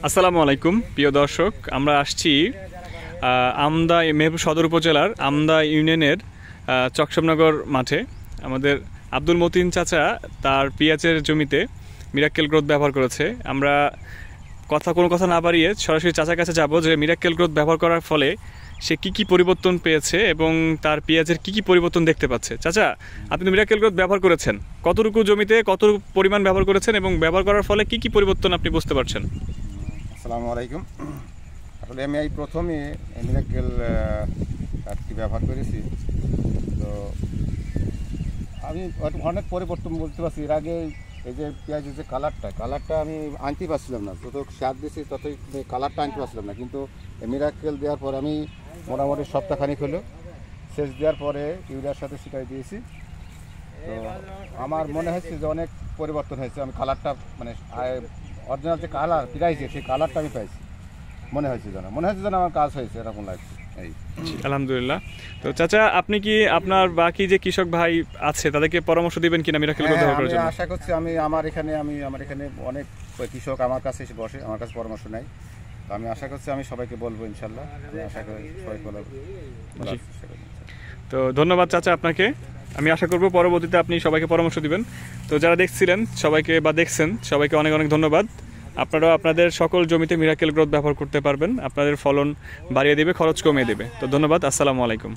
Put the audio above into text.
আসসালামু আলাইকুম প্রিয় দর্শক, আমরা আসছি আমদা মেহেরপুর সদর উপজেলার আমদা ইউনিয়নের চকশমনগর মাঠে। আমাদের আব্দুল মতিন চাচা তার পেঁয়াজের জমিতে মিরাক্কেল গ্রোথ ব্যবহার করেছে। আমরা কোনো কথা না বাড়িয়ে সরাসরি চাচার কাছে যাব যে মিরাক্কেল গ্রোথ ব্যবহার করার ফলে সে কি পরিবর্তন পেয়েছে এবং তার পেঁয়াজের কি পরিবর্তন দেখতে পাচ্ছে। চাচা, আপনি মিরাক্কেল গ্রোথ ব্যবহার করেছেন, কতটুকু জমিতে কত পরিমাণ ব্যবহার করেছেন এবং ব্যবহার করার ফলে কি পরিবর্তন আপনি বুঝতে পারছেন? আসসালামু আলাইকুম। আসলে আমি এই প্রথমে মিরাক্কেল কার্ডটি ব্যবহার করেছি, তো আমি অনেক পরিবর্তন বলতে পারছি। এর আগে এই যে পেঁয়াজের যে কালারটা আমি আনতে পারছিলাম না, যত সার দিয়েছি ততই কালারটা আনতে পারছিলাম না। কিন্তু মিরাক্কেল দেওয়ার পর আমি মোটামুটি সপ্তাহখানিক হলো সেচ দেওয়ার পরে ইউরিয়ার সাথে ছিটাই দিয়েছি। তো আমার মনে হচ্ছে যে অনেক পরিবর্তন হয়েছে। আমি কালারটা মানে অরিজিনাল যে কালার পিরাইছে সেই কালারটা আমি পাইছি। মনে হয়েছে যেন আমার কাজ হয়েছে, এরকম লাগছে। আলহামদুলিল্লাহ। তো চাচা, আপনি কি আপনার বাকি যে কৃষক ভাই আছে তাদেরকে পরামর্শ দিবেন কিনা মিরাক্কেল গ্রোথ ব্যবহার করার জন্য? আশা করছি আমি আমার এখানে অনেক কৃষক আমার কাছে এসে বসে, আমার কাছে পরামর্শ নেয়। তো আমি আশা করছি আমি সবাইকে বলবো ইনশাল্লাহ। আমি আশা করি সবাই বলবো। তো ধন্যবাদ চাচা আপনাকে। আমি আশা করব পরবর্তীতে আপনি সবাইকে পরামর্শ দিবেন। তো যারা দেখছিলেন সবাইকে বা দেখছেন সবাইকে অনেক অনেক ধন্যবাদ। আপনারাও আপনাদের সকল জমিতে মিরাক্কেল গ্রোথ ব্যবহার করতে পারবেন, আপনাদের ফলন বাড়িয়ে দেবে, খরচ কমিয়ে দেবে। তো ধন্যবাদ, আসসালামু আলাইকুম।